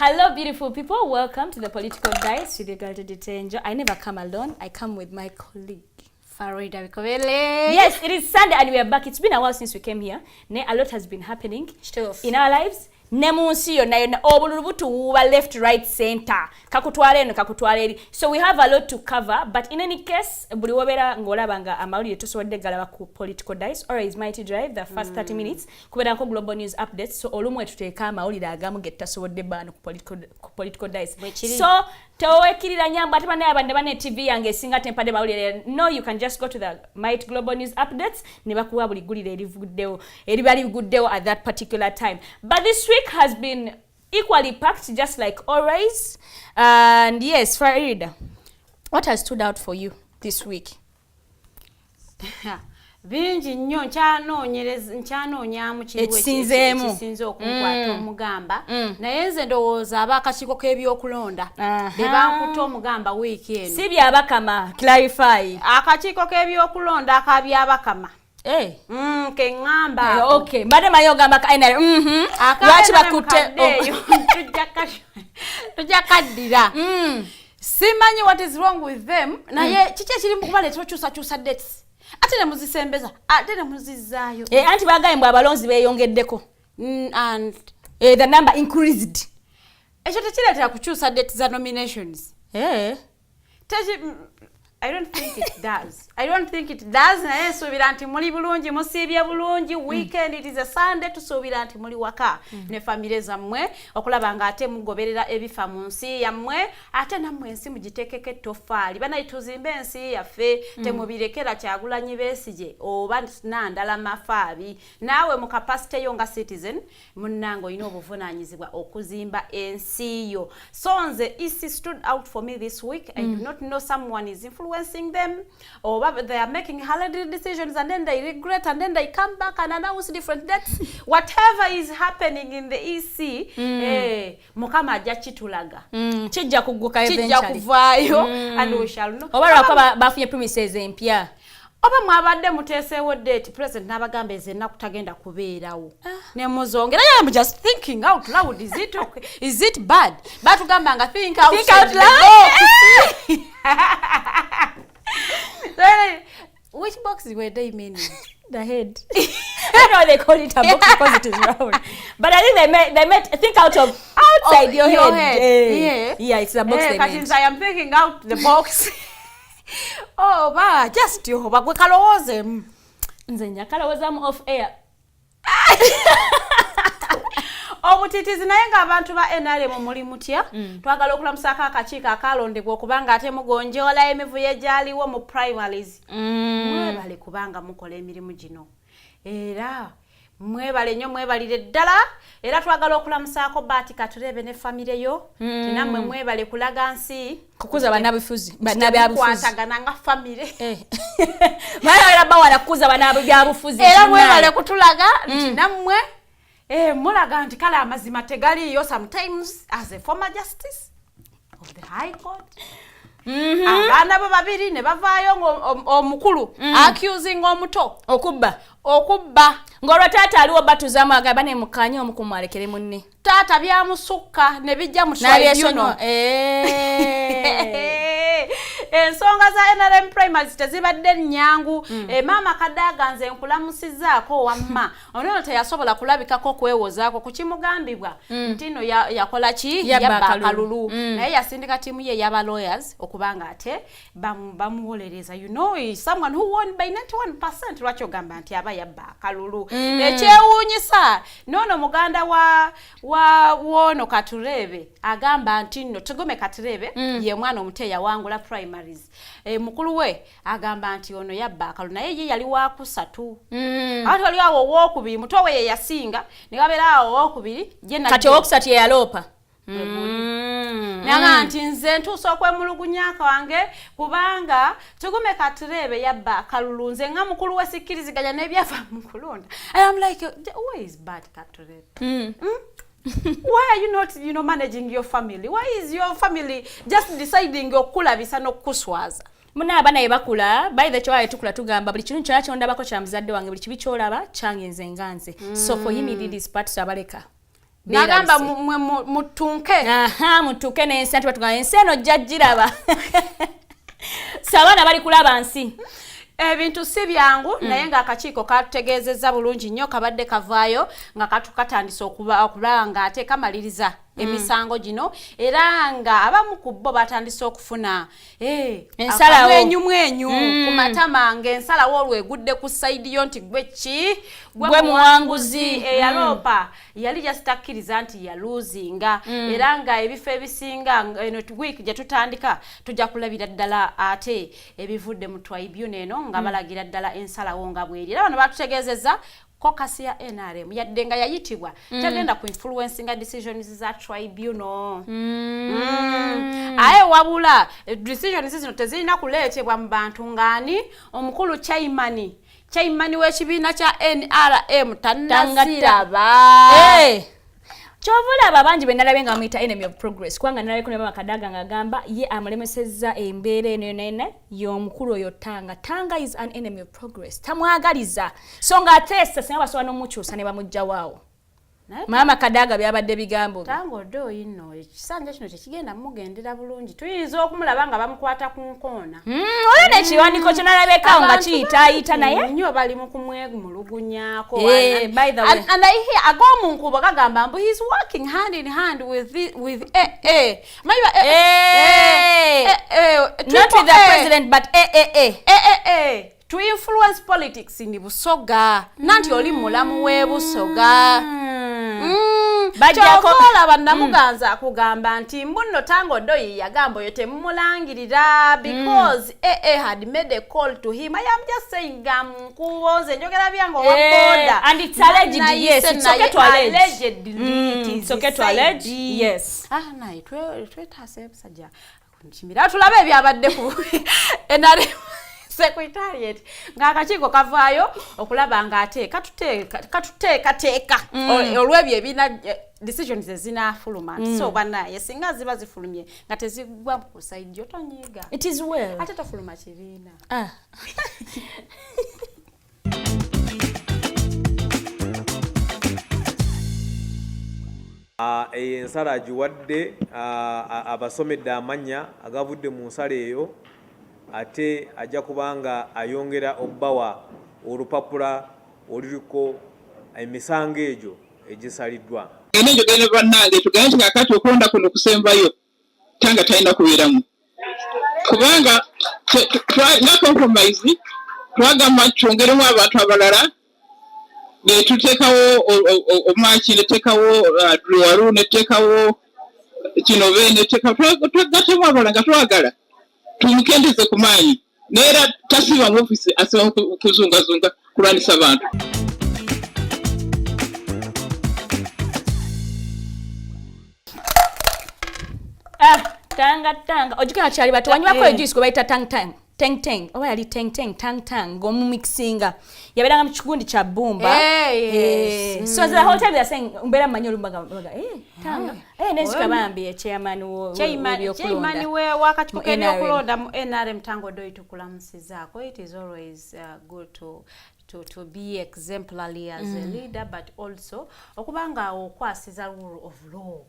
Hello, beautiful people. Welcome to the Political Dice with Bikaaye Teangel. I never come alone. I come with my colleague, Farida Bikobere. Yes, it is Sunday and we are back. It's been a while since we came here. A lot has been happening in our lives. Nemunsi yo nayo obulubutu left, right, center. Kakutwale eno kakutwale eri. So we have a lot to cover, but in any case, buli wabera ngolabanga amawulire tusobodde galaba ku Political Dice or is Mighty Drive the first 30 minutes kubera ko global news updates. So olumwe tuteeka amawulire agamu getasobodde bano ku Political Dice. So towekirira nyamba ate bane abande bane TV yange singa tempade mawulire. No, you can just go to the Mighty Global News updates ne bakuwa buli gulire erivuddewo eribali guddewo at that particular time. But this week has been equally packed, just like always. And yes, Farida, what has stood out for you this week? Bingi nnyo nkyanoonyamu kisinze okunkwata omugamba naye nze ndowooza ab'akakiiko k'ebyokulonda be bankutte omugamba wiiki eno. Si byabakama, clarify. Akakiiko k'ebyokulonda akabyabakama. Keŋŋamba. Okay, mbadde manyi ogamba kainale. Lwaki bakutte tujja kaddira. Simanyi what is wrong with them. Naye kiki ekiri mu kubaleeta okyusakyusa dates. Ate ne muzisembeza, ate ne muzizaayo. Anti bagaye mbwe abalonzi beeyongeddeko. And the number increased. Ekyo tekireetera kukyusa dates za nominations. I don't think it does. I don't think it does. Naye nsuubira nti muli bulungi, musiibye bulungi. Weekend, it is a Sunday, tusuubira nti muli waka ne famire zammwe okulaba nga ate mugoberera ebifa mu nsi yammwe ate nammwe ensi mugiteekeko ettoffaali. Banayi tuzimbe ensi yaffe temubirekera Kyagulanyi Besigye oba Nandala Mafaabi. Naawe mu capacity yo nga citizen munnange olina obuvunaanyizibwa okuzimba ensi yo. So nze isi stood out for me this week. I do not know someone is influencing them, or they are making holiday decisions and then they regret and then they come back and announce different dates. Whatever is happening in the EC, mukama ajja kitulaga. Kijja kugguka eventually. Kijja kuvaayo and we shall know. Oba lwako bafunye promises empya. Oba mwabadde muteeseewo date president n'abagamba ezenna kutagenda kubeerawo. Ne muzongera. I'm just thinking out loud. Is it okay? Is it bad? Batugamba nga think out loud. Which box were they meaning? The head. I know they call it a box because it is round. But I think they meant think out of outside your head. Yeah, it's a box they meant. I am thinking out the box. Oh, ba just yo bagwe kalowooze. Nze nja kalowoozamu off air. Obutitizi naye ng'abantu ba NRM muli mutya twagala okulamusako akakiiko akalondebwa okubanga ate mugonjoola emivuyo egyaliwo mu primaries. Mwebale kubanga mukola emirimu gino era mwebale nnyo mwebalire ddala era twagala okulamusako Baati Katurebe ne famire yo nammwe mwebale kulaga nsi kukuza bannabyabufuzi kwatagana nga famire mwebale bawana kukuza bannabyabufuzi era mwebale kutulaga nti nammwe mulaga nti kale amazima tegaliyo sometimes as a former justice of the High Court. Abaana bo babiri ne bavaayo omukulu accusing omuto okubba ng'olwo taata aliwo batuzamu agamba ne mukanye omukumu alekere munne taata byamusukka ne bijja mu tribunal. Ensonga za NRM primaries tezibadde nnyangu. Maama Kadaga nze nkulamusizaako wamma ono teyasobola kulabikako kwewozaako ku kimugambibwa nti no yakola ki yabba akalulu naye yasindika tiimu ye yaba lawyers okubanga ate bamuwolereza. You know, is someone who won by 91%. Lwaki ogamba nti aba yabba akalulu. Ekyewuunyisa nono muganda wa wono Katurebe agamba nti no Tugome Katurebe ye mwana omuteeya wangula primaries. Mukulu we agamba nti ono yabba akalulu naye ye yali wa kusatu. Ate wali awo owokubiri muto we ye yasinga ne gabeera awo owokubiri kati owokusatu ye yaloopa. Nanga nti nze ntuusa okwemulugunya wange kubanga Tugome Katurebe yabba akalulu nze nga mukulu we sikkiriziganya n'ebyafa mu kulonda. I'm like, where is Baati Katurebe? Why are you not, managing your family? Why is your family just deciding okulabisa n'okuswaza? Muna abana yebakula by the choice tukula tugamba buli kintu kyonna kyondabako kya muzadde wange buli kibi kyolaba kyange nze nganze. So for him he did his part sabaleka. nagamba mutunke mutuke n'ensi ati batugamba ensi eno jjajjiraba sabana bali kulaba nsi ebintu si byangu naye ng'akakiiko katutegeezezza bulungi nnyo kabadde kavaayo nga katukatandisa okulaba ng'ate kamaliriza emisango gino era nga abamu ku bo batandise okufuna mwenyu ku matama ng'ensalawo olwo egudde ku sayidi yo nti gwe muwanguzi eyaloopa yali jasitakkiriza nti yaluuzinga era nga ebifo ebisinga eno wiiki gye tutandika tujja kulabira ddala ate ebivudde mu tribune eno nga balagira ddala ensalawo nga bweri era bano batutegeezezza kokasi ya NRM yadde nga yayitibwa tagenda ku influencing decisions za tribunal aye wabula decisions zino tezirina kuleetebwa mu bantu ngani omukulu chairman w'ekibiina kya NRM tannasiraba Chovula babanji benalabe nga bamuyita enemy of progress kwanga nalabeko ne Kadaga ngagamba ye amulemesezza embeera eno nene y'omukulu oyo Tanga is an enemy of progress tamwagaliza so nga atesa singa basoba n'omukyusa ne bamujja waawo Mama Kadaga byabadde bigambo Tango do yino ekisanja kino tekigenda mugendera bulungi tuyinza okumulaba nga bamukwata ku nkoona olene ekiwandiiko kyo nalabeka nga kiyita naye nnyo bali mu kumwegumulugunyaako by the way and I hear ag'omunkubo kagamba mbu he's working hand in hand with not with the president but to influence politics in Busoga nanti oli mulamu we Busoga Bajakola bannamuganza akugamba nti mbuno Tango Doyi yagamba yo temulangirira because had made a call to him. I am just saying kuwoze njogera byango waboda and it's alleged yes it's okay to allege it's okay to allege yes na twetase busajja kunchimira tulabe ebyabadde ku enare Secretariat ng'akakiiko kavaayo okulaba ng'ate katuteeka olw'ebyo ebina decisions ezinaafuluma so banaye singa ziba zifulumye nga tezigwa ku side yo tonyiiga it is well ate tofuluma kibiina ensala agiwadde abasomedde amannya agavudde mu nsala eyo ate ajja kubanga ayongera obbawa olupapula oluriko emisango egyo egisaliddwa enjogera bannange tugende nti kakati okulonda kuno kusembayo Tanga talina kubeeramu kubanga nga compromise twagamba twongeremu abantu abalala ne tuteekawo omaki ne tuteekawo Waru ne tuteekawo Kinobe ne tuteekawo twagattemu abalala nga twagala tumukendeze ku maanyi neera tasiba mu ofisi asiba kuzungazunga kulwanisa abantu Tanga ojikana kyali batu wanywako juice ko bayita tang oba yali tang gomu mixinga yaberanga mu kigundi kya Bumba so the whole time they are saying umbera manyo lumbaga Tanga nezika bambi chairman we wakachikuka ebyokulonda mu NRM Tango Doyi tukulamusizaako it is always good to be exemplary as a leader but also okubanga okwasiza rule of law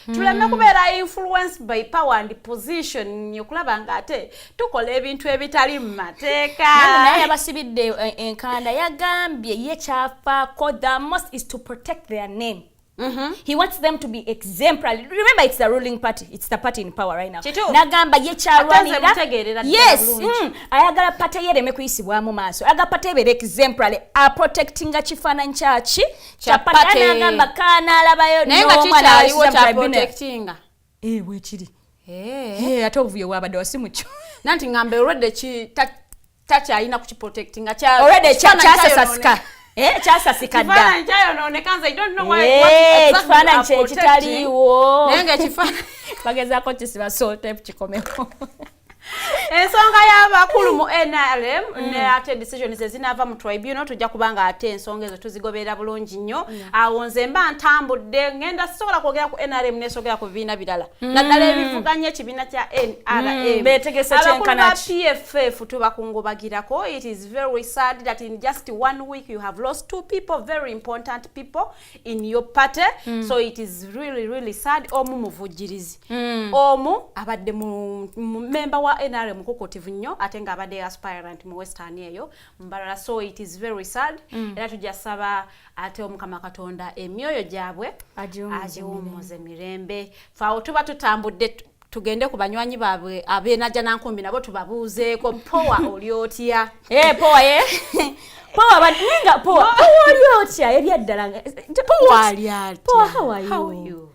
tuleme kubeera influenced by power and position yokulaba ngate tukola ebintu ebitali mu mateeka naye abasibidde enkanda yagambye ye kyafaako the most is to protect their name. He wants them to be exemplary. Remember, it's the ruling party. It's the party in power right now. Nagamba yecharwanira. Yes. Ayagala party yere mekuyisibwamu maaso. Ayagala party yere exemplary. A protectinga chifananyi kyachi. Chapati. Nagamba kana alabayo. Nenga chichali wacha protectinga. Wechiri. Ate obuvuyo bwabadde wasimucho. Nanti ngambe already tachi ayina kuchiprotectinga. Already chasasika. Chasasikadda. Kifana nchayo naonekanza I don't know why kifana nche kitaliwo. Nenge kifana bagezako kisiba so tape kikomeko. Ensonga abakulu mu NRM ne ate decisions ezinava mu tribunal tujja kubanga ate ensonga ezo tuzigoberera bulungi nnyo awo nze mba ntambudde ngenda sobola kwogera ku NRM nesogera ku bibiina birala naddala ebivuganya ekibiina kya NRM betegese kyenkanaki PFF tubakungubagirako. It is very sad that in just 1 week you have lost 2 people, very important people in your party. So it is really sad. Omu muvujirizi omu abadde mu member wa NRM kukotivu nnyo ate nga abadde aspirant mu Western eyo mbalala. So it is very sad. Era tujasaba ate Omukama Katonda emyoyo gyabwe agiwummuze mirembe. Faawo tuba tutambudde tugende ku banywanyi baabwe abenaja nankumbi nabo tubabuuzeeko powa oliotya powa ye powa baninga powa oliotya ebyaddala powa how are you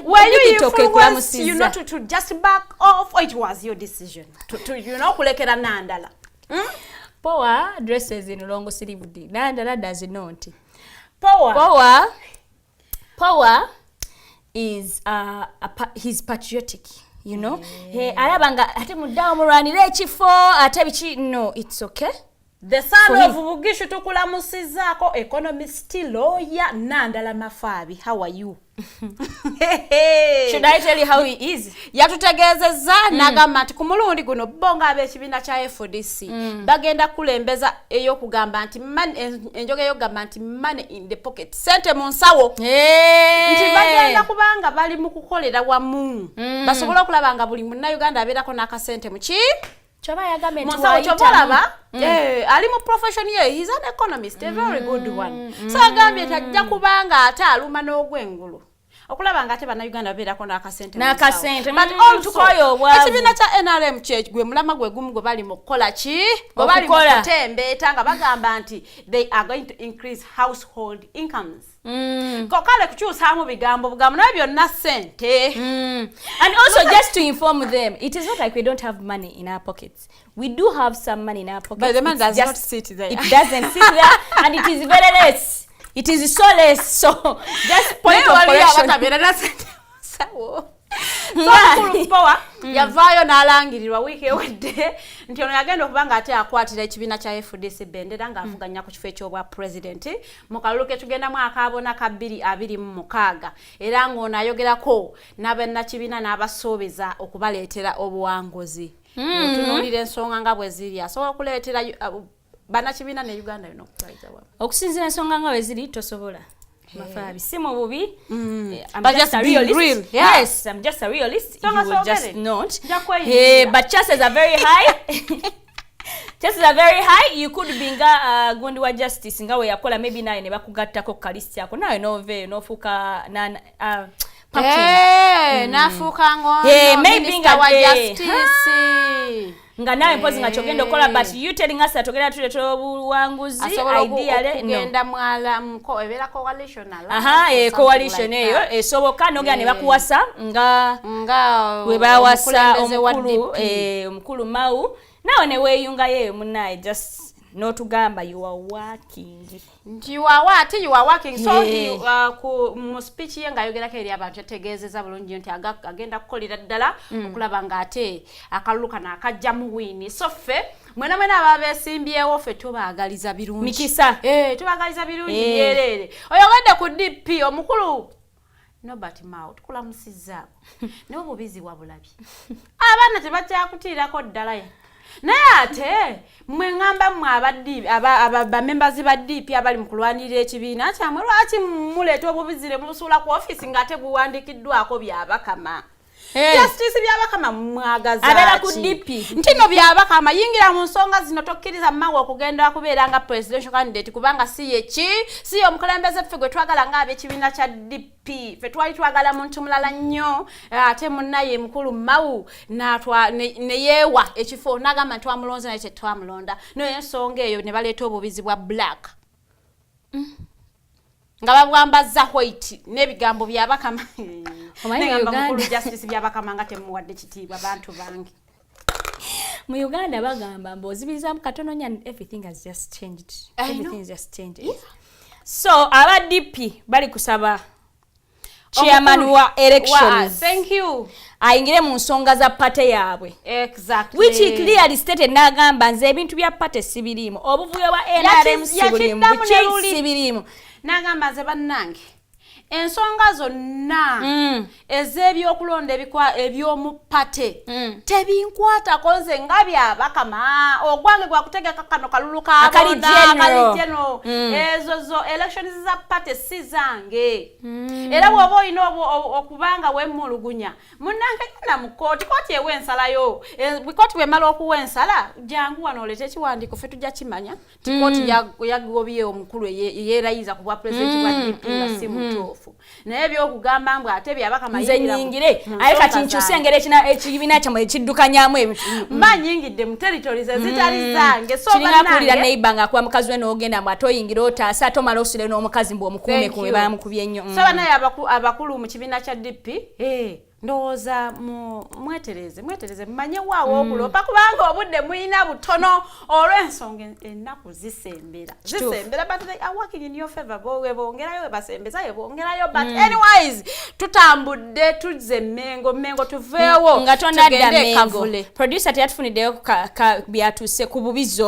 Were you influenced, you know, to just back off, or it was your decision to you know, kulekera Nandala? Power dresses in long sleeve. Nandala does not. Power is he's patriotic, you know. Hey, alabanga ate mudawo mulwanira ekifo ate bichi no, it's okay. The son of Bugishu tukula musizako economist lawyer Nandala Mafabi. How are you? Should I tell you how he is? Yatutegezeza nagamba nti ku mulundi guno bonga ab'ekibiina kya FDC bagenda kulembeza ey'okugamba nti enjoga ey'okugamba nti money in the pocket, sente mu nsawo, nti bagenda kubanga bali mu kukolera wamu basobola okulaba nga buli munnayuganda abeerako n'akasente mu ki choba yagambe tuwayita ali mu profession ye, he's an economist, a very good one. So agambye tajja kubanga ate aluma n'ogwengulu okulaba nga ate bannayuganda babeerako n'akasente but also ekibiina kya NRM gwe mulama gwe gumu gwe bali mu kukola ki gwe bali mu kutembeeta nga bagamba nti they are going to increase household incomes. Kokale kukyusaamu bigambo bugambo naye byonna ssente. And also just to inform them, it is not like we don't have money in our pockets. We do have some money in our pockets. But the man does not sit there. It doesn't sit there and it is very less. It is so less. So just point of correction. So power yavaayo n'alangirirwa wiiki ewedde nti ono yagenda okubanga ate akwatira ekibiina kya FDC bendera ng'avuganya ku kifo eky'obwa president mu kalulu ke tugendamu akaabona ka 2026 era ng'ono ayogerako n'abannakibiina n'abasuubiza okubaleetera obuwanguzi. Otunuulira ensonga nga bwe ziri asobola okuleetera bannakibiina ne Uganda yonna okutwaliza wamu. Okusinziira ensonga nga bwe ziri tosobola. Mafabi simu bubi. I'm just a realist. Yes, I'm just a realist. You will just not. But chances are very high. Chances are very high. You could be nga gundi wa justice nga we yakola maybe naye ne bakugattako kalisti yako naye nofuka nafuka ngono minister wa justice nga nawe mpozi nga chogenda okola but you telling us atogenda tuleetera obuwanguzi ideally ngenda mwala mko Ewera coalition coalition eyo esoboka nogenda ne bakuwasa nga we bawasa omukulu Mau nawe ne weeyunga yeyo munaye just n'otugamba you are working. You are working. So he mu speech ye ng'ayogerako eri abantu yategeezezza bulungi nti agenda kukolera ddala okulaba ng'ate akalulu kano akajja mu wini. So ffe mwena ababeesimbyewo ffe tubaagaliza birungi. Mikisa. Tubaagaliza birungi byereere. Oyogedde ku DP omukulu Nobert Mao tukulamusizzaako. Niwo bubizi wabulabi. Abaana tebakyakutiirako ddala ya. Naye ate mwe ngamba mwe aba members ba DP abali mu kulwanirira ekibiina kyamwe lwaki muleeta obubizire musuula ku office ng'ate buwandikiddwako byabakama. Justice byabakama mwagaza abera ku DP ntino byabakama yingira mu nsonga zino tokkiriza Mao okugenda kubeera nga presidential candidate kubanga si omukulembeze ffe gwe twagala nga ab'ekibiina kya DP ffe twali twagala muntu mulala nnyo ate munnaye mukulu Mao ne yeewa ekifo n'agamba nti twamulonze naye tetwamulonda naye ensonga eyo ne baleeta obubizi bwa black nga babwambaza white n'ebigambo byabakama ngamba mukulu justice byabakama nga temuwadde kitiibwa bantu bange. Mu Uganda bagamba mbozibiriza katono nya everything has just changed. Everything is just changed. So aba DP bali kusaba chairman wa elections. Thank you. Ayingire mu nsonga za party yaabwe. Exactly. Which he clearly stated n'agamba nze ebintu bya party sibirimu. Obuvuyo bwa NRM sibirimu. Sibirimu. N'agamba nze bannange. Ensonga zonna ez'ebyokulonda eby'omu pate tebinkwata konze nga byabakama ogwange gwa kutegeka kano kalulu ka general ezo elections za pate si zange era bw'oba olina okubanga wemmulugunya munnange genda mu kooti ewensalayo kooti bw'emala okuwensala jangu wano oleete ekiwandiiko ffe tujja kimanya ti kooti yagobye omukulu yeerayiza ku bwa pulezidenti bwa DP nga si mutuufu naye by'okugamba mbw ate byabaka mayingira nze nyingire aye kati nkyuse engeri ekibiina kyammwe ekiddukanyaamu ebintu mba nyingidde mu territories ezitali zange so kirina kuwulira neighbor ng'akuba mukazi we n'ogenda mbw ate oyingira otaasa ate omala osule n'omukazi mbw omukuumekuume baamukubye ennyo so banaye abakulu mu kibiina kya DP ndowooza mwetereze mmanye waawo okuloopa kubanga obudde muyina butono olw'ensonga ennaku zisembera but they are working in your favor webongerayo webasembeza yebongerayo but anyways tutambudde tuzze mengo tuveewo nga tonadda mengo producer teyatufuniddeyo byatuuse ku bubizi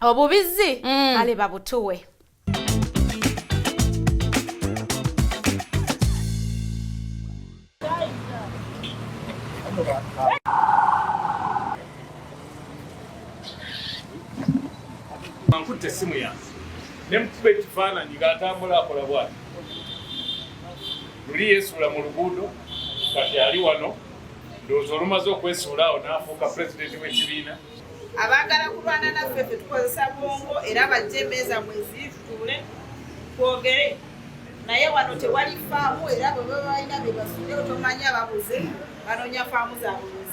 obubizi kale babutuwe. Mankutte simu yange nemukuba ekifaananyi ng'atambula akola bwati luli yeesuula mu luguudo kati ali wano ndowooza olumaze okwesuula awo n'afuuka pulezidenti w'ekibiina. Abaagala kulwana naffe ffe tukozesa bwongo era bajje emmeeza mwezi tutuule twogere naye wano tewali faamu era bwe baba balina bye basuddewo tomanya babuze banoonya faamu zaabwe bwezi.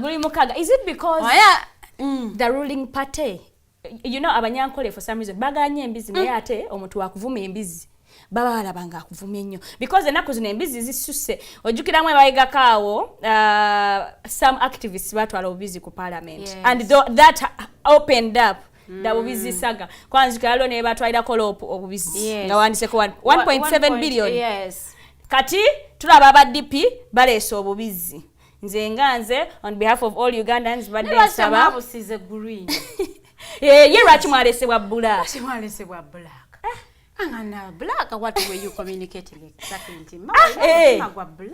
Guli Mukaga, is it because the ruling party, you know, abanyankole for some reason baganye embizi naye ate omuntu wakuvuma embizi baba balabanga akuvuma ennyo because ennaku zino embizi zisusse ojjukiramu ebayigakaawo some activists batwala obubizi ku parliament and that opened up da bubizi saga kwanzika lalo ne batwalira kolopu obubizi nga wandiseko 1.7 billion kati tulaba aba DP baleese obubizi nze on behalf of all Ugandans badde nsaba busize green ye lwaki mwalesebwa black angana black what were you communicating exactly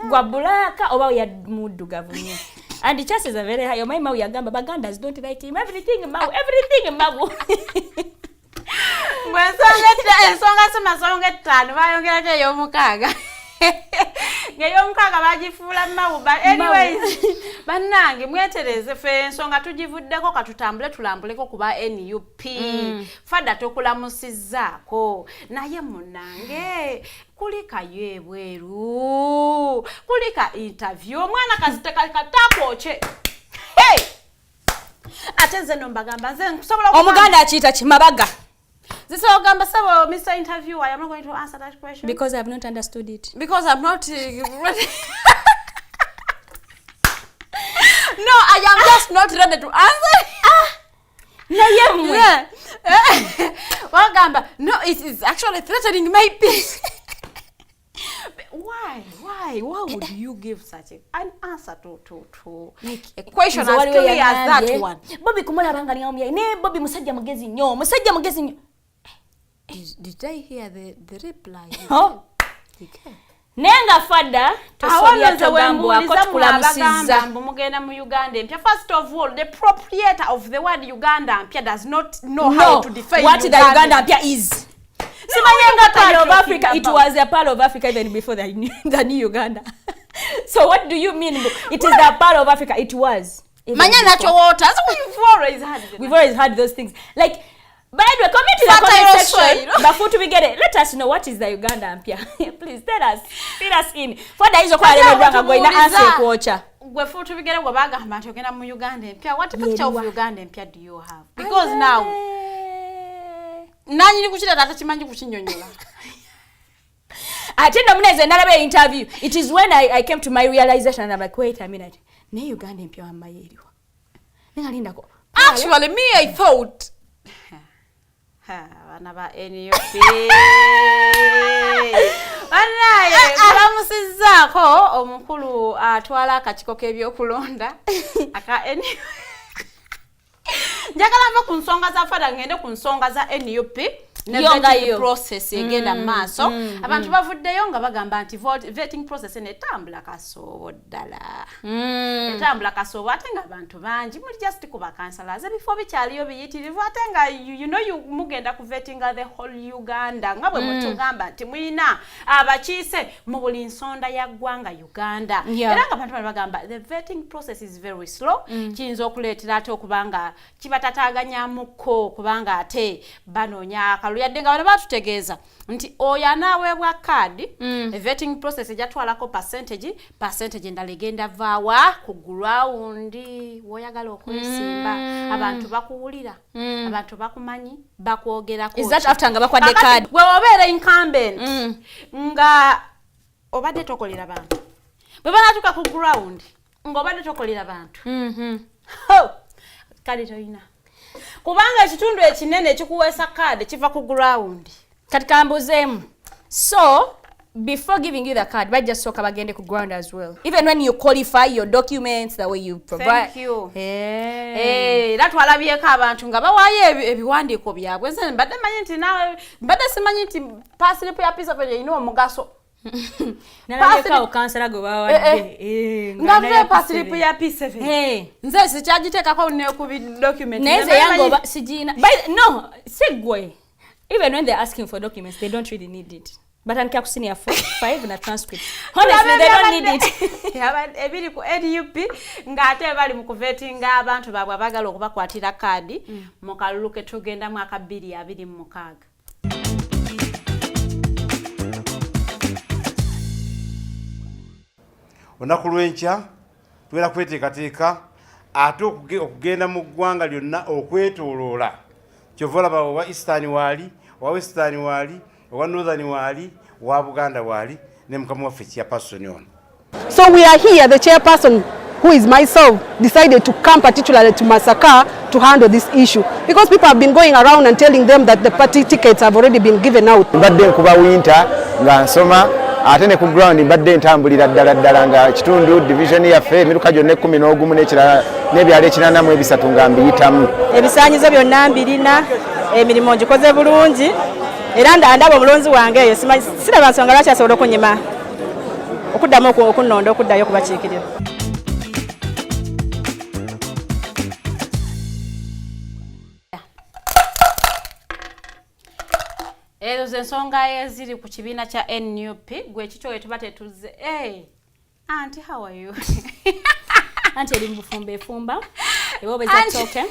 gwa black oba ya muddugavu nnyo and the chances are very high my mau yagamba Bagandas don't like him everything mau ensonga simasonga etaano bayongerako ey'omukaaga ngey'omukaaga bagifuula mawu but anyways bannange mwetereze ffe ensonga tugivuddeko katutambule tulambuleko kuba NUP fadda tokulamusizzaako naye munnange kulikayo ebweru kulika interview omwana kazitekalikataakwoce ate nze no mbagamba nze nkusobola omuganda akiyita kimabaga. This is Ogamba Sabo, Mr. Interviewer. I am not going to answer that question. Because I have not understood it. Because I'm not ready. No, I am just not ready to answer. Ogamba, no, it is actually threatening my peace. Why would you give such an answer to a question as clear as that one? Bobby Kumala Bangani, ne Bobby Musajja Mugezi nyo. Did I hear the reply? Oh. Okay. Nenga fada tosobya togambwa ko tukulamusiza mugenda mu Uganda mpya. First of all, the proprietor of the word Uganda mpya does not know how to define what the Uganda mpya is. Simanyenga part of Africa. It was a part of Africa even before the new Uganda. So what do you mean? It is a part of Africa. It was. Manya natural waters. We've always had those things. Like, by the way, comment in the comment section before we get it. Let us know what is the Uganda Ampia. Please tell us. Fill us in. For the is okwa lebe going to answer kuocha. Before we get it, we baga mbantu ogenda mu Uganda Ampia. What picture of Uganda Ampia do you have? Because now nanyi kuchita tata chimanyi kuchinyonyola. Atenda muneze nalabe interview. It is when I came to my realization and I'm like, wait a minute. Ne Uganda Ampia wa mayeriwa. Ninga linda ko. Actually, me, I thought. Anaba NUP. Anaye, kulamusizzaako omukulu atwala akakiko k'ebyokulonda. Aka NUP. Njagala mva ku nsonga za fada ngende ku nsonga za NUP. Vetting process egenda maaso abantu bavuddeyo nga bagamba nti vetting process netambula kasoobo ddala etambula kasoobo ate nga abantu bangi muli just kuba councillors before bikyaliyo biyitirivu ate nga mugenda ku vetting the whole Uganda nga bwe mutugamba nti muyina abakiise mu buli nsonda ya ggwanga Uganda era nga abantu bagamba the vetting process is very slow kiyinza okuleetera ate okubanga kibatataaganyamuko kubanga ate banoonya yadde nga bano batutegeeza nti oyo anaweebwa kaadi vetting process ejatwalako percentage endala egenda vaawa ku gurawundi woyagala okwesimba abantu bakuwulira abantu bakumanyi bakwogerako is that after nga bakwadde kaadi gwe obeera incumbent nga obadde tokolera bantu bwe banatuuka ku gurawundi nga obadde tokolera bantu kaadi toyina kubanga ekitundu ekinene ekikuweesa kaadi kiva ku ground kati kambuzeemu so before giving you the card bajja sooka bagende ku ground as well even when you qualify your documents the way you provide. Thank you. Era twalabyeko abantu nga bawaayo ebiwandiiko byabwe nze mbadde manyi nti nawe mbadde simanyi nti pasilipu ya piece of erina omugaso nalabeka okansala gwe bawadde nga vve pasilipu ya P7 nze sikyagiteekako ne ku document neze yange oba sigiina no sigwe even when they're asking for documents they don't really need it but ankia ku senior 5 na transcript honestly they don't need it ebiri ku NUP ng'ate bali mu kuvetinga abantu baabwe abagala okubakwatira kaadi mu kalulu ke tugenda mwaka 2026 Olunaku lw'enkya tubeera kweteekateeka ate okugenda mu ggwanga lyonna okwetooloola kyova olaba owa Eastern waali owa Western waali owa Northern waali owa Buganda waali ne mukama waffe chairperson ono. So we are here, the chairperson who is myself decided to come particularly to Masaka to handle this issue because people have been going around and telling them that the party tickets have already been given out. Mbadde nkuba winter nga nsoma ate ne ku ground mbadde ntambulira ddala nga kitundu division yaffe emiruka gyonna 11 n'ekirala n'ebyalo 83 nga mbiyitamu. Ebisaanyizo byonna mbirina emirimu ngikoze bulungi era ndaba omulonzi wange eyo siraba nsonga lwaki asobola okunyima okuddamu okunnonda okuddayo okubakiikirira. Ezo ensonga eziri ku kibiina kya NUP gwe kikyo etuba tetuze auntie how are you auntie eri mubufumba efumba ebo bezatoke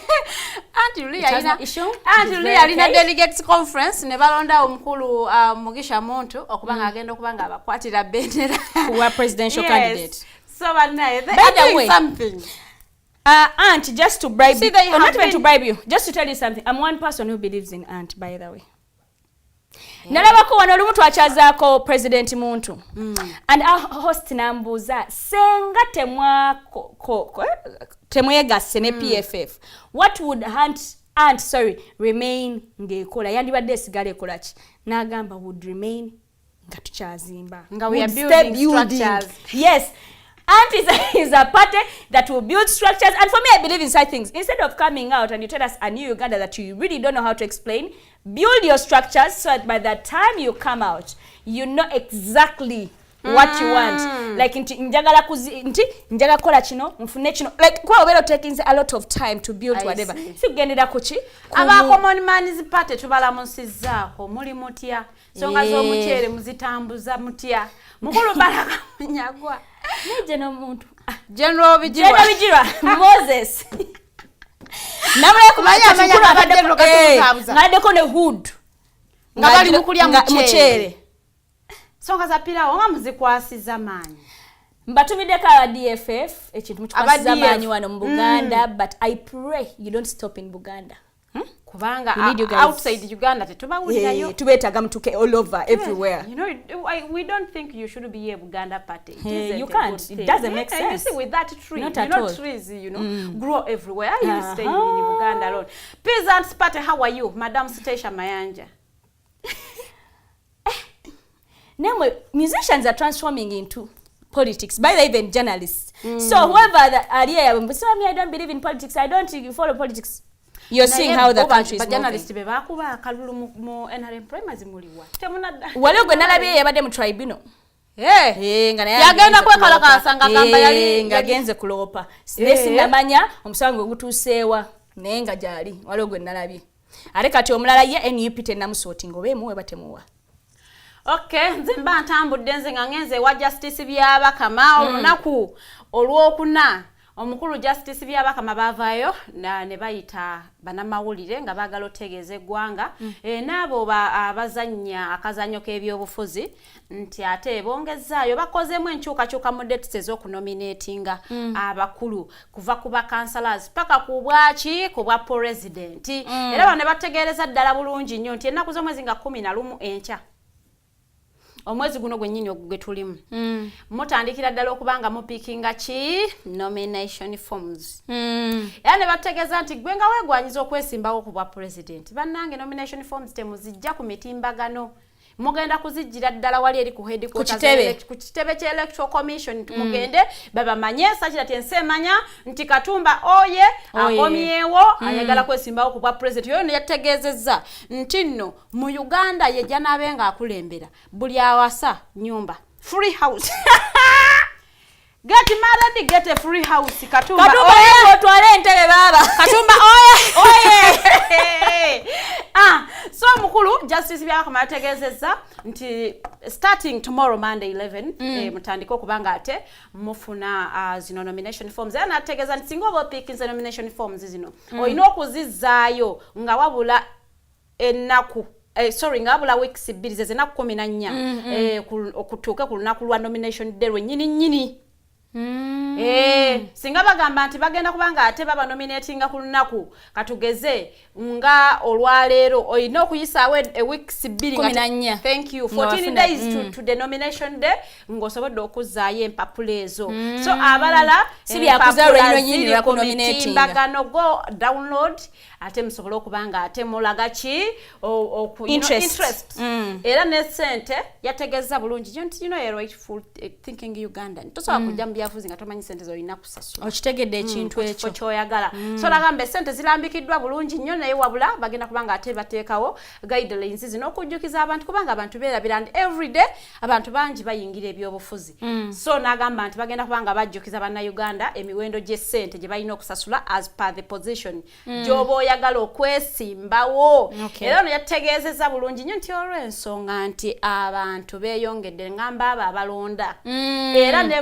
auntie Luli alina delegates conference ne balonda omukulu Mugisha Muntu okubanga agenda okubanga abakwatira bendera kuwa presidential candidate so banaye they doing something. Aunt, just to bribe you, not even to bribe you, just to tell you something. I'm one person who believes in aunt, by the way. Nalabako wano olumu twakyazaako President Muntu. And our host nambuuza senga temwegasse ne PFF. What would aunt remain ng'ekola? Yandibadde esigala ekola ki? N'agamba would remain nga tukyazimba. Nga we are building structures. Yes. Aunt is a party that will build structures. And for me, I believe in such things. Instead of coming out and you tell us a new Uganda that you really don't know how to explain, build your structures so that by the time you come out, you know exactly what you want. Like njagala kola kino, mfune kino. Like kwa obero taking a lot of time to build whatever. Si kugendera kuchi. Aba common man is party tubala musizaako muli mutya. Songa zo mukyere muzitambuza mutya. Mukulu baraka nyagwa. General Muntu. General Bijirwa. Moses. Namwe kumanya ngadeko ne hood. Ngabali mukulya mukyere. Songa za pira wanga muzikwasiza manyi. Mbatumide ka DFF ekintu mukwasiza manyi wano mu Buganda, but I pray you don't stop in Buganda. kubanga outside Uganda tetubawulirayo tubetaga mutuke all over everywhere. You know, we don't think you should be a Buganda party. You can't. It doesn't make sense. You see, with that tree, not you know, trees, you know, grow everywhere. You stay in Uganda alone. Peasants Party, how are you, Madam Stesha Mayanja? Now, musicians are transforming into politics, by the way, even journalists. So whoever that are here, I don't believe in politics. I don't follow politics. You're seeing how the country is moving. Journalists bebakuba akalulu mu NRM primaries muliwa. Temunadda. Wale gwe nalabye yabadde mu tribunal. Ngana yagenda kwekala kasanga gamba yali ngagenze kulopa. Sinamanya omusango gutuseewa naye nga jali wale gwe nalabye. Ate kati omulala ye NUP tenamusoti ngobe muwe batemuwa. Okay, nze mba ntambudde nze nga ngenze wa justice by'abakama olunaku olwokuna. Omukulu justice by'abakama bavaayo ne bayita banamawulire nga baagala otegeeza eggwanga n'abo abazannya akazannyo k'ebyobufuzi nti ate bongezaayo bakozemu enkyukakyuka mu dates ez'okunominatinga abakulu kuva ku bakansalas paka ku bwaki ku bwa pulezidenti era bano ne bategeereza ddala bulungi nnyo nti ennaku z'omwezi nga 11 enkya omwezi guno gwennyini ogwe tulimu mutandikira ddala okubanga mupikinga ki nomination forms era ne bategeeza nti gwe nga weegwanyiza okwesimbawo ku bwa president bannange nomination forms temuzijja ku mitimbagano mugenda kuzijjira ddala wali eri ku headquarters ku kitebe kya electoral commission mugende babamanye sakira tensemanya nti Katumba oye akomyewo ayagala kwesimbawo ku bwa president yoyo yategeezezza nti nno mu Uganda ye janabenga akulembera buli awasa nyumba free house get married, get a free house. Katumba oye twale entebe baba. Katumba oye. So mukulu justice byakama ategezeza nti starting tomorrow Monday 11 mutandiko kubanga ate mufuna zino nomination forms. Ana ategeza nti singo bo pick in nomination forms zino. Oyina okuzizaayo nga wabula ennaku ngabula weeks 2 zezenaku 14 okutuuka ku lunaku lwa nomination day nyini. Singa bagamba nti bagenda kubanga ate baba nominatinga ku lunaku katugeze nga olwaleero oyina okuyisaawo weeks 2 thank you 14 days to the nomination day ngosobodde okuzaayo empapula ezo so abalala si byakuzaalwa nyinyi lwa nominating bagano go download ate musobole okubanga ate mulaga ki interest era ne sente yategeza bulungi nti you know you're rightful thinking Uganda tosobola kujja mu byafuzi nga tomanyi sente zoyina kusasula okitegedde ekintu ekyo kyoyagala so lagambe sente zilambikiddwa bulungi nnyo naye wabula bagenda kubanga ate bateekawo guidelines zino okujjukiza abantu kubanga abantu beerabira nti everyday abantu bangi bayingira ebyobufuzi so nagamba nti bagenda kubanga bajjukiza bannayuganda emiwendo gy'essente gye balina okusasula as per the position gy'oba oyagala okwesimbawo era ono yategeezezza bulungi nnyo nti olw'ensonga nti abantu beeyongedde ngamba abo abalonda era ne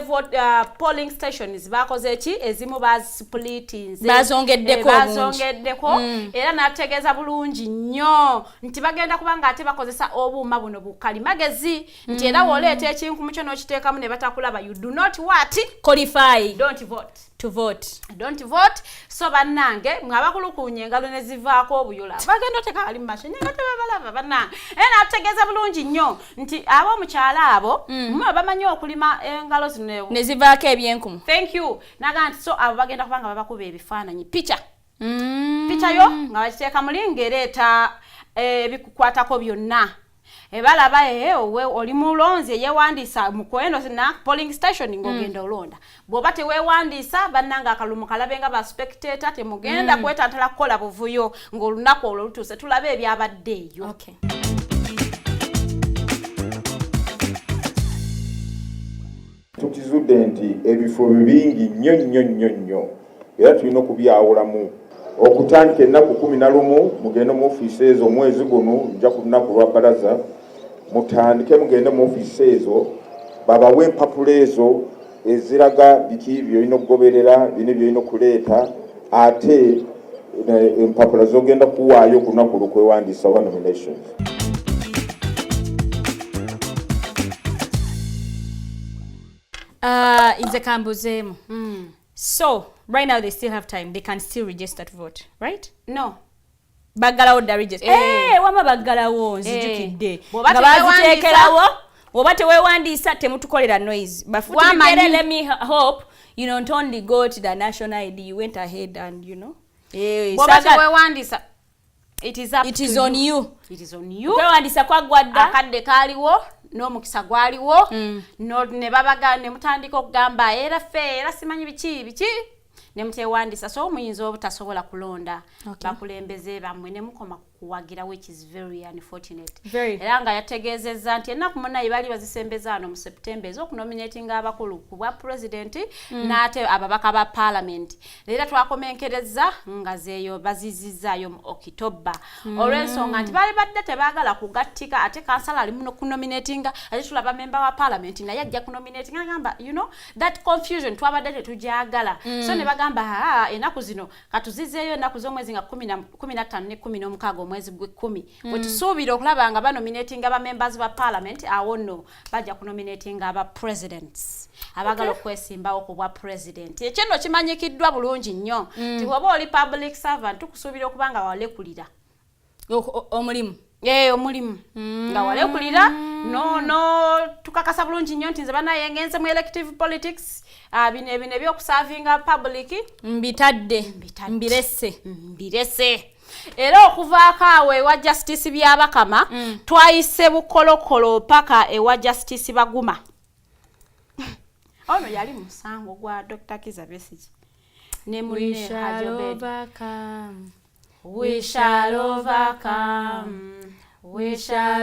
polling stations bakoze eki ezimu bazisplitinze bazongeddeko era nategeeza bulungi nnyo nti bagenda kubanga ate bakozesa obuuma buno bukali magezi nti era woleeta ekintu mu kyo n'okiteekamu ne batakulaba you do not what qualify don't vote to vote don't vote so bannange mwabakulukunya engalo ne zivaako obuyula bagenda oteka ali mu mashini nga tebabalaba bannange era nategeeza bulungi nnyo nti ab'omukyala abo mwe bamanyi okulima engalo zino ne zivaako ebyenkumu thank you naga nti so abo bagenda kubanga babakuba ebifaananyi picha yo nga bakiteeka mulinga ereeta bikukwatako byonna ebalaba owe oli mulonzi yewandiisa mu kweno na polling station ng'ogenda olonda bw'oba teweewandiisa bannanga akalumu kalabe nga ba spectator temugenda kwetantala kukola buvuyo ng'olunaku olwo lutuuse tulabe ebyabadde eyo tukizudde nti ebifo bingi nnyo era tulina okubyawulamu okutandika ennaku 11 mugende mu ofiisi ezo omwezi guno nja ku lunaku lwa bbalaza mutandike mugende mu ofiisi ezo babawe empapula ezo eziraga biki byolina okugoberera bino byolina okuleeta ate empapula zogenda kuwaayo ku lunaku lwokwewandiisa wa nominations. Inze kambuzeemu. So right now they still have time. They can still register to vote, right? No. baggalawo dda register wama baggalawo nzijukidde nga baziteekerawo oba teweewandiisa temutukolera noise bafutibigere let me hope you not only got the national ID you went ahead and you know bwoba teweewandiisa it is on you kwewandiisa kwaggwadda akadde kaaliwo n'omukisa gwaliwo ne babaga ne mutandika okugamba era simanyi biki ne muteewandiisa so muyinza obutasobola kulonda bakulembeze bammwe ne mukoma kuwagira which is very unfortunate era nga yategeezezza nti ennaku munayi baali bazisembezaano mu September ez'okunominatinga abakulu ku bwa president n'ate ababaka ba parliament era twakomenkereza nga zeeyo bazizizaayo mu October olw'ensonga nti baali badde tebaagala kugattika ate kansala ali muno kunominatinga ate tulaba member wa parliament naye ajja kunominatinga agamba you know that confusion twabadde tetugyagala so ne bagamba ennaku zino katuzizeeyo ennaku z'omwezi nga 15 ne 16 omwezi gwe10 wetusuubira okulaba nga banominatinga ba members ba parliament awo nno bajja kunominatinga aba presidents abagala okwesimbawo ku bwa president ekyo kimanyikiddwa bulungi nnyo nti bw'oba oli public servant tukusuubira okuba nga walekulira omulimu omulimu nga walekulira no tukakasa bulungi nnyo nti nze banaye ngenze mu elective politics bino ebyokusavinga public mbitadde mbirese era okuvaako awo ewa justice byabakama twayise bukolokolo paka ewa justice baguma ono yali musango gwa Dr. Kizza Besigye ne munne Hajobed we shall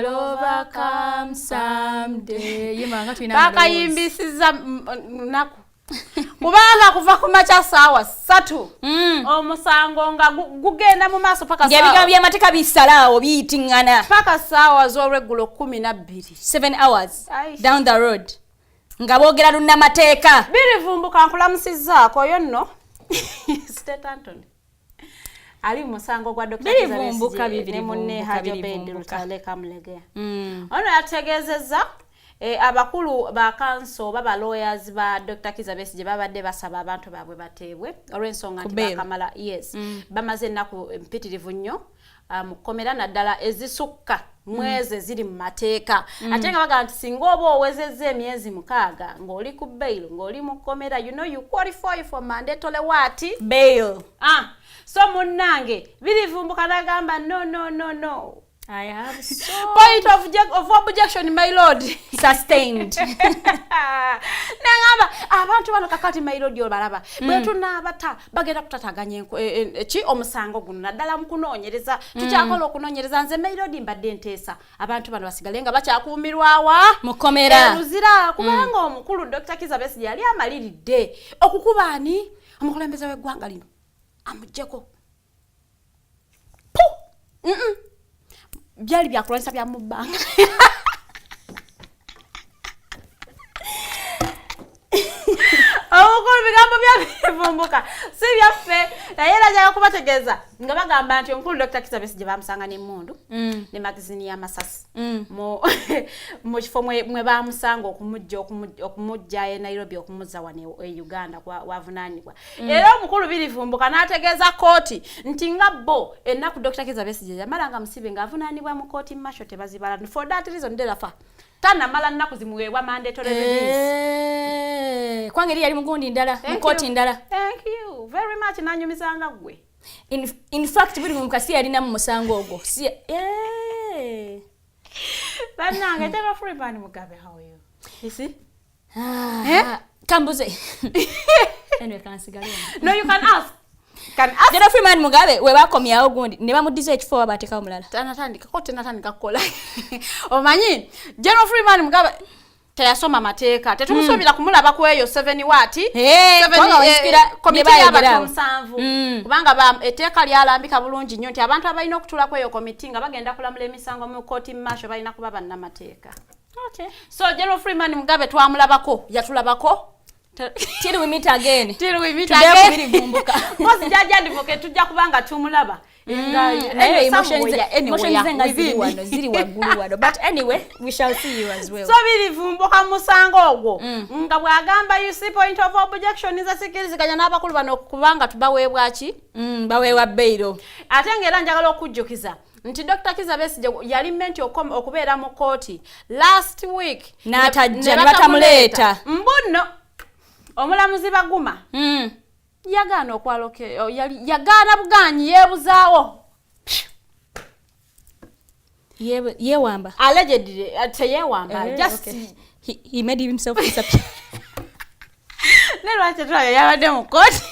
overcome someday bakayimbisiza naku kubanga kuva ku macha sawa 3 omusango nga gugenda mu maaso paka sawa ebigambo by'amateeka bisalaawo biyitingana paka sawa z'olweggulo 12 7 hours down the road nga boogera lunnamateeka birivumbuka nkulamusizzaako oyo nno State Anthony ali musango gwa Dr. Kizza Besigye ne munne Hajobed Lutaleka Mulegea ono yategeezezza abakulu ba council baba lawyers ba Dr. Kizza Besigye babadde basaba abantu baabwe bateebwe olw'ensonga nti bakamala bamaze ennaku mpitirivu nnyo mukomera naddala ezisukka mwezi ziri mu mateeka ate nga baga nti singa oba owezezza emyezi 6 ng'oli ku bail ng'oli mu komera you know you qualify for mandatory what bail so munnange birivumbuka nagamba no I have so point of objection my lord sustained nangamba abantu bano kakati my lord yobalaba bwetu nabata bagenda kutataganya ki omusango guno naddala mu kunoonyereza tukyakola okunoonyereza nze my lord mbadde nteesa abantu bano basigale nga bakyakuumirwawa mukomera ruzira kubanga omukulu Dr. Kizza Besigye yali amaliridde okukuba ani omukulembeze w'eggwanga lino amujjeko byali byakulwanyisa bya mu bbanga okukulu bigambo byabivumbuka si byaffe naye era ajagala kubategeeza nga bagamba nti omukulu Dr. Kizza Besigye bamusanga n'emmundu ne magazini y'amasasi mu kifo mwe bamusanga okumujja e Nairobi okumuzza wano e Uganda wavunaanibwa era omukulu birivumbuka n'ategeeza kooti nti nga bo ennaku Dr. Kizza Besigye yamala nga musibe ng'avunaanibwa mu kooti masho tebazibala for that reason derafa tanamala nnaku zimuweebwa mandatory release kwange yali mugundi ndala mukoti ndala thank you very much nanyumisanga gwe in fact buli mukasi yali namu musango ogwo banange teba free bani Mugabe how are you you see kambuze anyway kansigale no you can ask General Freeman Mugabe we bakomyawo gundi ne bamudiza ekifo wabateka omulala tanatandika kote natandika kola omanyi General Freeman Mugabe teyasoma mateeka tetumusuubira kumulaba ku eyo 7 wati 7 komite y'abantu 7 kubanga etteeka lyalambika bulungi nnyo nti abantu abalina okutula ku eyo komiti nga bagenda kulamula emisango mu kooti masho balina kuba bannamateeka so General Freeman Mugabe twamulabako yatulabako till we meet again till we meet again birivumbuka kozi jaja advocate tujja kubanga tumulaba ziri waggulu wano. But anyway, we shall see you as well. So birivumbuka musango ogwo nga bwagamba you see point of objection is asikiriza n'abakulu bano kubanga tubaweebwa ki baweebwa bail. Ate ng'era njagala okujjukiza nti Dr. Kizza Besigye yali menti okubeera mu kooti last week n'atajja ne batamuleeta mbuno omulamuzi Baguma yagaana okwaloke yagaana buganyi yeebuzaawo yeewamba allegedly teyeewamba just he made himself disappear. Ne lwaki tulabye yabadde mu kooti.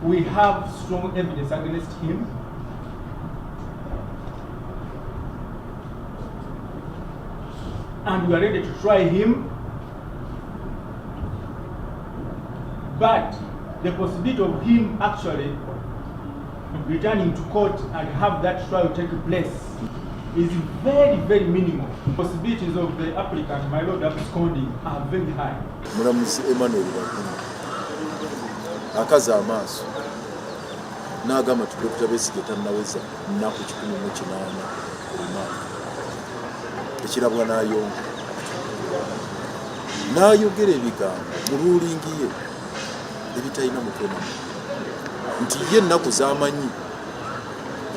We have strong evidence against him. And we are ready to try him. But the possibility of him actually returning to court and have that trial take place is very, very minimal. The possibilities of the applicant, my lord, absconding are very high. Mulamuzi Emmanuel Baguma akaza amaaso n'agamba tu Dr. Besigye tannaweza nnaku 18 olunaku ekirabwa n'ayongera ebigambo mu ruulingi ye ebitalina mukono nti ye ennaku z'amanyi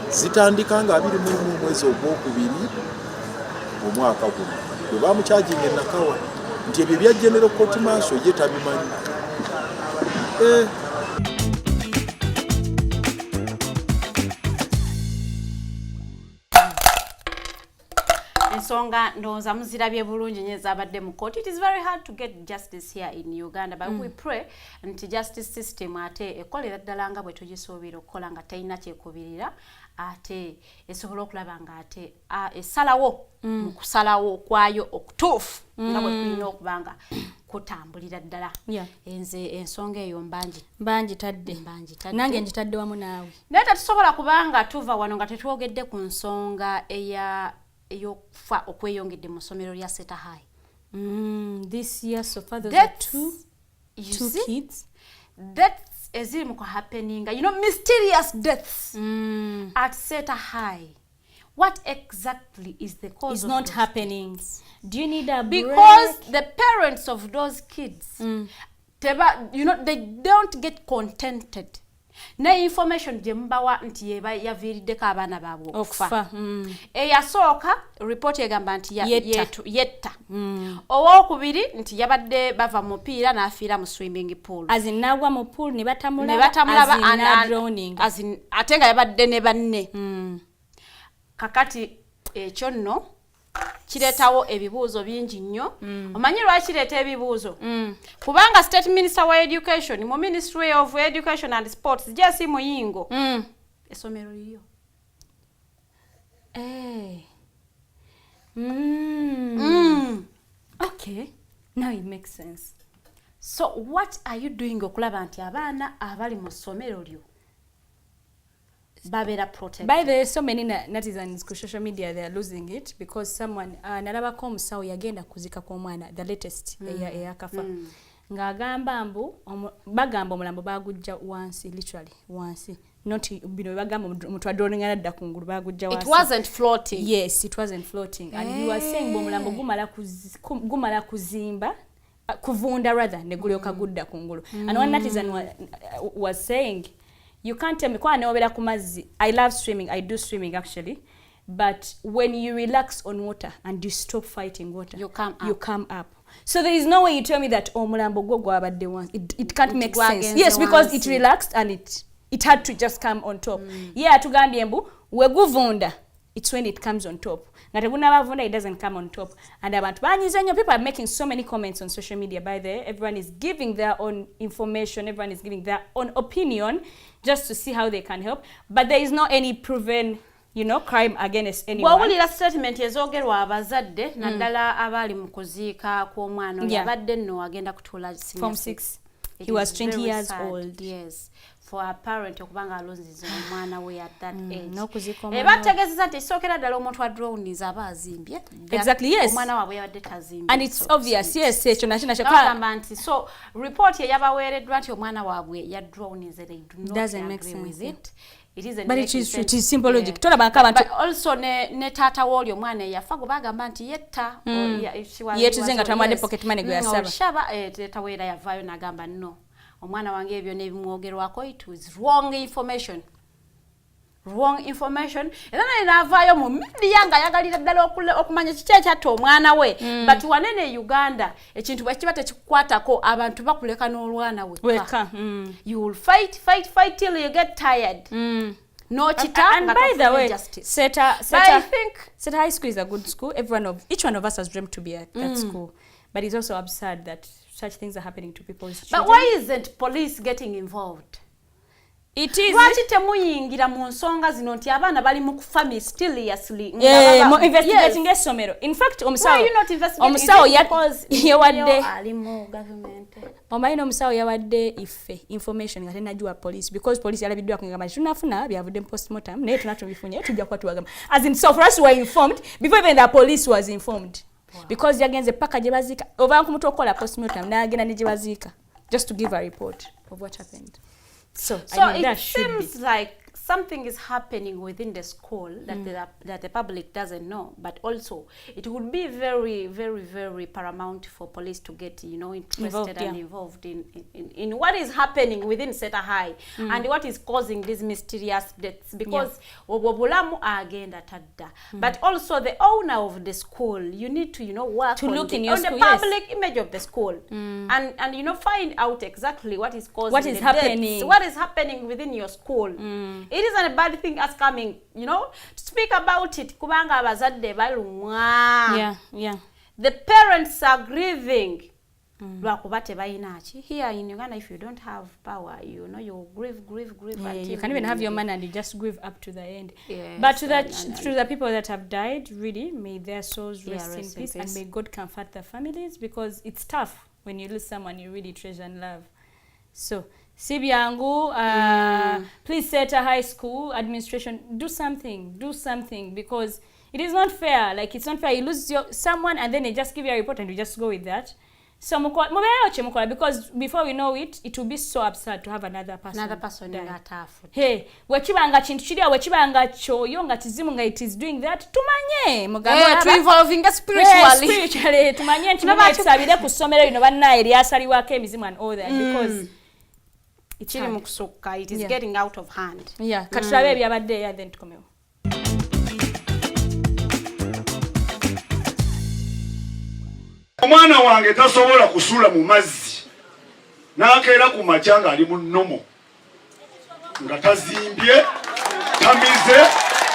zitandika nga 21 mwezi ogwokubiri omwaka guno bwe bamukyajinga enakawa nti ebyo bya General Court Martial ye tabimanyi. Ensonga ndowooza muzirabye bulungi nnyo ezabadde mu court. It is very hard to get justice here in Uganda, but we pray nti justice system ate ekolera ddala nga bwe tugisuubira okukola nga talina kyekubirira ate esobola okulaba nga ate esalawo mu kusalawo kwayo okutuufu nga bwe tulina okubanga kutambulira ddala. Enze ensonga eyo mbangi tadde nange njitadde wamu naawe naye tetusobola kubanga tuva wano nga tetwogedde ku nsonga eyokufa okweyongedde mu ssomero lya Seta High. This year so far those are two kids. Deaths eziri mu happening, mysterious deaths at Seta High. What exactly is the cause it's of not those happening deaths? Do you need a because break? The parents of those kids they don't get contented na information gye mbawa nti yaviiriddeko abaana baabwe okufa. Eyasooka report egamba nti yetta. Owookubiri nti yabadde bava mu mupiira n'afiira mu swimming pool. Azinagwa mu pool ne batamulaba ate nga yabadde ne banne. Kakati ekyo nno kireetawo ebibuuzo bingi nnyo. Omanyi lwaki kireeta ebibuuzo? Kubanga State Minister wa Education mu Ministry of Education and Sports Jesse Muyingo essomero lyo. Okay, now it makes sense. So what are you doing okulaba nti abaana abali mu ssomero lyo babera protected? By the way, so many netizens ku social media they are losing it because someone nalabako omusawo yagenda kuzika kw'omwana the latest eyakafa ng'agamba bagamba omulambo bagujja wansi, literally wansi, not bino bagamba omuntu adoningana dda kungulu bagujja wansi. It wasn't floating. Yes, it wasn't floating. And you were saying omulambo gumala kuzimba kuvunda rather ne gulyoka gudda kungulu. And one netizen was saying, you can't tell me kwa neobera ku mazzi. I love swimming. I do swimming actually. But when you relax on water and you stop fighting water, you come up. So there is no way you tell me that mulambo go abadde once. It can't make sense. Yes, because it relaxed and it had to just come on top. Yeah, tugambye mbu we guvunda. It's when it comes on top. Ngateguna it doesn't come on top. And abantu banyize nnyo, people are making so many comments on social media. By the way, everyone is giving their own information, everyone is giving their own opinion just to see how they can help. But there is not any proven crime against anyone. Wawulira statement ezoogerwa abazadde naddala abali mu kuziika kw'omwana yabadde nno agenda kutuula Form 6. He was 20 years old. Yes. for a parent okubanga alonziza omwana we at that age. N'okuzika bategezeza nti sookera ddala omuntu adrowniza aba azimbye. Exactly, yes. Omwana waabwe yabadde tazimbye. And it's obvious, yes, ekyo nakyo bagamba nti so report eyabaweereddwa nti omwana waabwe yadrownize, they do not agree with it. It is but it is simple logic. But also ne tata woli omwana yafa bagamba nti yetta yetuzenga tamwade pocket money gwe yasaba. Shaba tawera yavayo nagamba no. Omwana wange ebyo nebimwogerwako, it was wrong information. Wrong information. Era navaayo mu media nga yagalira ddala okumanya kiki ekyatta omwana we. But wanene Uganda ekintu bwe tekikwatako abantu bakuleka n'olwana weka. You will fight till you get tired. No chita. And by the way, Seta High School is a good school. Each one of us has dreamt to be at that school. But it's also absurd that such things are happening to people's children. But why isn't police getting involved? It is. Lwaki temuyingira mu nsonga zino nti abaana bali mu kufa mysteriously? Investigating essomero. In fact, omusawo yawadde ali mu government. Omayina omusawo yawadde ife information nga tenagiwa police because police yalabiddwa kungamba tunafuna byavudde postmortem naye tunatubifunye tujja kuba tuwagamba. As in, so for us we were informed before even the police was informed. Wow. Because yagenze paka gye bazika oba nkumutu okola postmortem n'agenda ne gye bazika just to give a report of what happened. So I mean, that seems like something is happening within the school that the public doesn't know, but also it would be very, very, very paramount for police to get, interested and involved in what is happening within Seta High and what is causing these mysterious deaths, because obulamu agenda tadda. But also the owner of the school, you need to work to look on the public image of the school and find out exactly what is causing what is happening, what is happening within your school. It isn't a bad thing as coming, to speak about it. Kubanga abazadde balumwa. Yeah. The parents are grieving. Here in Uganda, if you don't have power, you grieve. You can even have your man and you just grieve up to the end. Yes, but to the people that have died, really, may their souls rest in peace and may God comfort their families, because it's tough when you lose someone you really treasure and love. So, Sibyangu, please Seta High School administration, do something, because it is not fair. Like, it's not fair. You lose someone and then they just give you a report and you just go with that. So, because before we know it, it will be so absurd to have another person die. Hey, wechibanga chintu chiria, wechibanga choyo nga tizimu nga it is doing that, tumanye. To involving spiritually. Spiritually, tumanye nchibanga chisabide kusomero banna eriasali wake emizimu and all that, because it is getting out of hand. Yeah, katulabe byabadde ya then tukomewo. Omwana wange tasobola kusula mu mazzi n'akeera ku machanga ali mu nnomo nga tazimbye tamize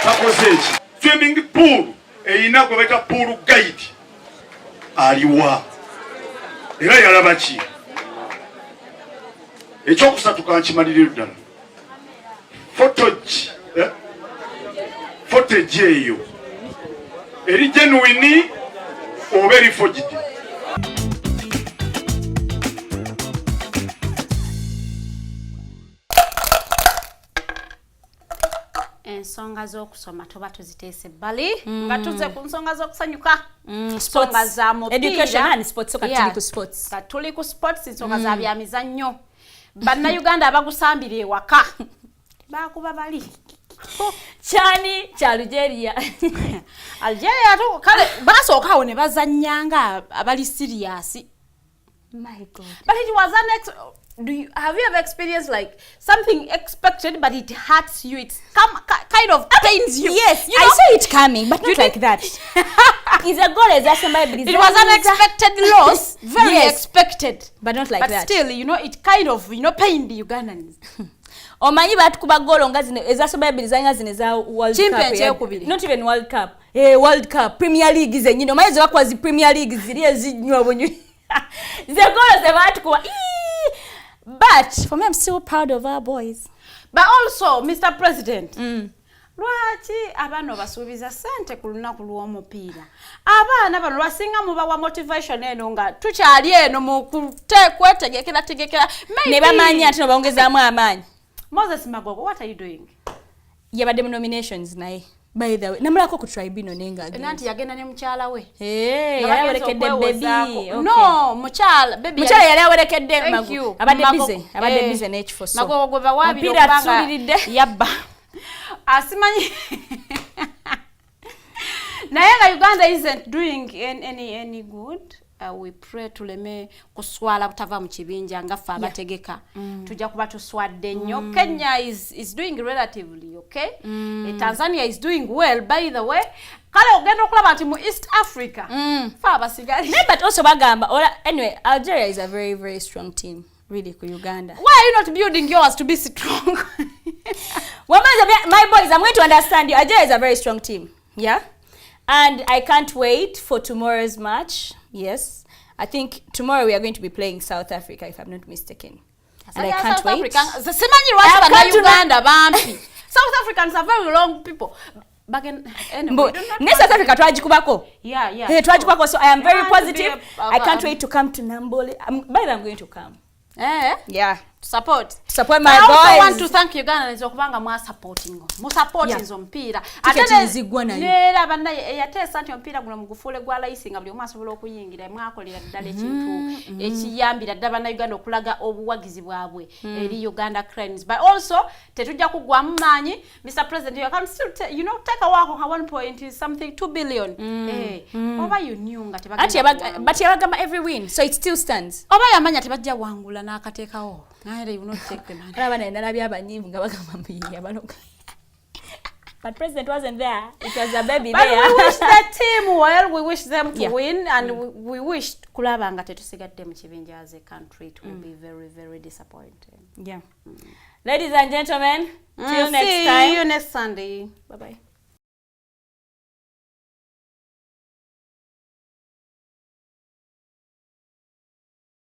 takoze eki. Swimming pool eyina gwe beta pool guide aliwa era yalaba ki ekyokusatu kankimalirira ddala footage eyo eri genuine oba eri forged. Ensonga z'okusoma tuba tuziteese ebbali nga tuze ku nsonga z'okusanyuka, nsonga za mupiira, education and sports. Tuli ku sports, nsonga za byamizannyo. Bannayuganda abagusambira ewaka bakuba bali Chani cha Algeria. Algeria to kale basookawo ne bazannyanga abali serious. My God. But it was have you ever experienced like something expected but it hurts you? It's kind of pains you. Yes, I saw it coming, but not like that. It's a goal as somebody. It was unexpected loss, very expected, but not like that. But still, it kind of pained the Ugandans. Omanyi batukuba golo nga zino ezasomba bizanya zine za World Cup. Not even World Cup. World Cup, Premier League zenyino. Omanyi zakwa zi Premier League ziri ezinywa obunyu. The goals they batukuba. But for me, I'm still proud of our boys. But also, Mr. President, lwaki abaana basuubiza sente ku lunaku lw'omupiira? Abaana bano lwasinga mubawa motivation eno nga tukyali eno mu kwetegekera ne bamanyi ate bongezaamu amaanyi. Moses Magogo, what are you doing? Yabadde mu nominations naye. By the way, namulako ku tribunal nenga again. Nanti yagenda ne mukyala we. Yali awerekedde baby. Okay. No, mukyala baby. Mukyala yali awerekedde Magogo. Abadde busy n'ekifo so. Magogo gwe bawaabira okubanga yabba. Asimanyi. Naye nga Uganda isn't doing any good. We pray tuleme kuswala butava mu kibinja nga ffe abategeka. Tujja kuba tuswadde nnyo. Kenya is doing relatively okay. Tanzania is doing well by the way. Kale ogenda okulaba nti mu East Africa. Ffe abasigali. But also bagamba anyway, Algeria is a very very strong team. Really for Uganda. Why are you not building yours to be strong? Well, my boys, I'm going to understand you. Algeria is a very strong team. Yeah? And I can't wait for tomorrow's match. Yes. I think tomorrow we are going to be playing South Africa, if I'm not mistaken. And I can't wait. South Africans are very long people. Anyway, South Africa twagikubako. Yeah. Twagikubako, so I am very positive. I can't wait to come to Nambole. By the way, I'm going to come. Yeah. Support my boys. I want to thank Uganda kubanga mwa supporting. Mu supporting zo mpira. Ate nzigwa nayo. Nera banda yatesa anti mpira guno mugufule gwa license buli omwe asobola okuyingira mwakolera ddala ekintu ekiyambira ddala banda Uganda okulaga obuwagizi bwabwe eri Uganda Cranes. But also tetujja kugwa mu manyi. Mr President, you can still take a walk on 1 point is something 2 billion. Oba you knew ngati bagenda. But yabagamba every win, so it still stands. Oba yamanya tebajja wangula n'akateekawo. They will not take the money. But President wasn't there. It was a baby but there. We wish the team well. We wish them to win, and we wish kulabanga tetusigadde mu kibinja as a country. It will be very, very disappointing. Yeah. Ladies and gentlemen, till next time. See you next Sunday. Bye bye.